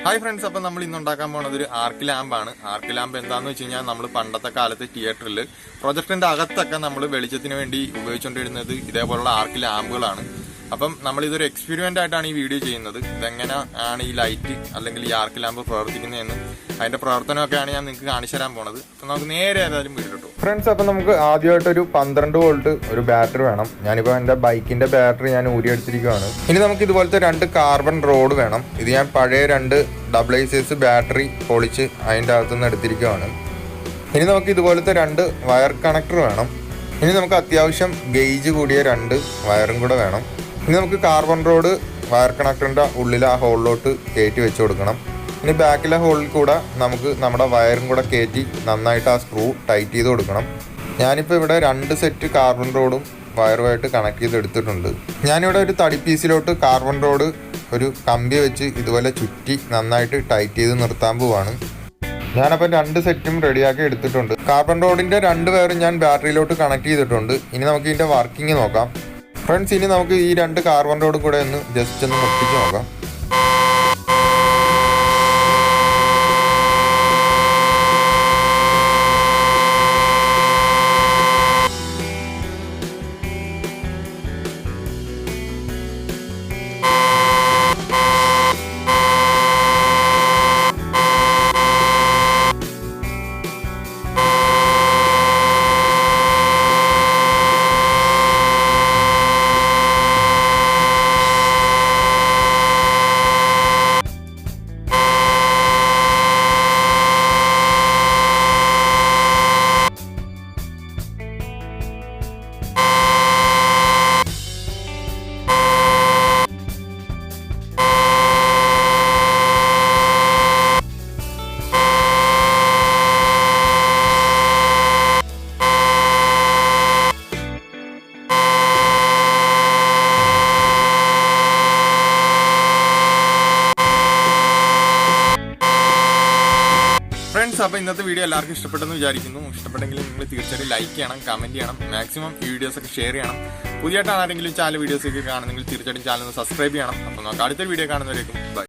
Hi friends, അപ്പം നമ്മൾ ഇന്ന് ഉണ്ടാക്കാൻ പോകുന്നത് ഒരു ആർക്ക് ലാമ്പാണ്. ആർക്ക് ലാമ്പ് എന്താണെന്ന് വെച്ച് കഴിഞ്ഞാൽ നമ്മൾ പണ്ടത്തെ കാലത്ത് തിയേറ്ററിൽ പ്രൊജക്ടറിന്റെ അകത്തൊക്കെ നമ്മൾ വെളിച്ചത്തിന് വേണ്ടി ഉപയോഗിച്ചുകൊണ്ടിരുന്നത് ഇതേപോലുള്ള ആർക്ക് ലാമ്പുകളാണ്. അപ്പം നമ്മൾ ഇതൊരു എക്സ്പെരിമെന്റ് ആയിട്ടാണ് ഈ വീഡിയോ ചെയ്യുന്നത്. ഇതെങ്ങനെ ആണ് ഈ ലൈറ്റ് അല്ലെങ്കിൽ ഈ ആർക്ക് ലാമ്പ് പ്രവർത്തിക്കുന്നതെന്ന് അതിന്റെ പ്രവർത്തനമൊക്കെയാണ് ഞാൻ നിങ്ങൾക്ക് കാണിച്ചു തരാൻ പോണത്. അപ്പം നമുക്ക് നേരെ ഏതായാലും വീട്ടിട്ടു ഫ്രണ്ട്സ്. അപ്പം നമുക്ക് ആദ്യമായിട്ട് ഒരു 12 വോൾട്ട് ഒരു ബാറ്ററി വേണം. ഞാനിപ്പോൾ എൻ്റെ ബൈക്കിന്റെ ബാറ്ററി ഞാൻ ഊരിയെടുത്തിരിക്കുകയാണ്. ഇനി നമുക്ക് ഇതുപോലത്തെ 2 കാർബൺ റോഡ് വേണം. ഇത് ഞാൻ പഴയ 2 AA ബാറ്ററി പൊളിച്ച് അതിൻ്റെ അകത്തുനിന്ന് എടുത്തിരിക്കുകയാണ്. ഇനി നമുക്ക് ഇതുപോലത്തെ 2 വയർ കണക്ടർ വേണം. ഇനി നമുക്ക് അത്യാവശ്യം ഗേജ് കൂടിയ 2 വയറും കൂടെ വേണം. ഇനി നമുക്ക് കാർബൺ റോഡ് വയർ കണക്ടറിൻ്റെ ഉള്ളിൽ ആ ഹോളിലോട്ട് കയറ്റി വെച്ച് കൊടുക്കണം. ഇനി ബാക്കിലെ ഹോളിൽ കൂടെ നമുക്ക് നമ്മുടെ വയറും കൂടെ കയറ്റി നന്നായിട്ട് ആ സ്ക്രൂ ടൈറ്റ് ചെയ്ത് കൊടുക്കണം. ഞാനിപ്പോൾ ഇവിടെ 2 സെറ്റ് കാർബൺ റോഡും വയറുമായിട്ട് കണക്ട് ചെയ്ത് എടുത്തിട്ടുണ്ട്. ഞാനിവിടെ ഒരു തടി പീസിലോട്ട് കാർബൺ റോഡ് ഒരു കമ്പി വെച്ച് ഇതുപോലെ ചുറ്റി നന്നായിട്ട് ടൈറ്റ് ചെയ്ത് നിർത്താൻ പോവാണ്. ഞാനപ്പോൾ 2 സെറ്റും റെഡിയാക്കി എടുത്തിട്ടുണ്ട്. കാർബൺ റോഡിൻ്റെ 2 വയറും ഞാൻ ബാറ്ററിയിലോട്ട് കണക്ട് ചെയ്തിട്ടുണ്ട്. ഇനി നമുക്ക് ഇതിൻ്റെ വർക്കിംഗ് നോക്കാം ഫ്രണ്ട്സ്. ഇനി നമുക്ക് ഈ 2 കാർബൺ റോഡും കൂടെ ഒന്ന് ജസ്റ്റ് ഒന്ന് മുട്ടിച്ച് നോക്കാം. ഫ്രണ്ട്സ്, അപ്പോൾ ഇന്നത്തെ വീഡിയോ എല്ലാവർക്കും ഇഷ്ടപ്പെട്ടെന്ന് വിചാരിക്കുന്നു. ഇഷ്ടപ്പെട്ടെങ്കിൽ നിങ്ങൾ തീർച്ചയായിട്ടും ലൈക്ക് ചെയ്യണം, കമന്റ് ചെയ്യണം, മാക്സിമം ഈ വീഡിയോസൊക്കെ ഷെയർ ചെയ്യണം. പുതിയതായിട്ടാണ് ആരെങ്കിലും ചാനൽ വീഡിയോസൊക്കെ കാണുന്നെങ്കിൽ തീർച്ചയായിട്ടും ചാനൽ ഒന്ന് സബ്സ്ക്രൈബ് ചെയ്യണം. അപ്പോൾ നമുക്ക് അടുത്ത വീഡിയോ കാണുന്നവരേക്കും ബൈ.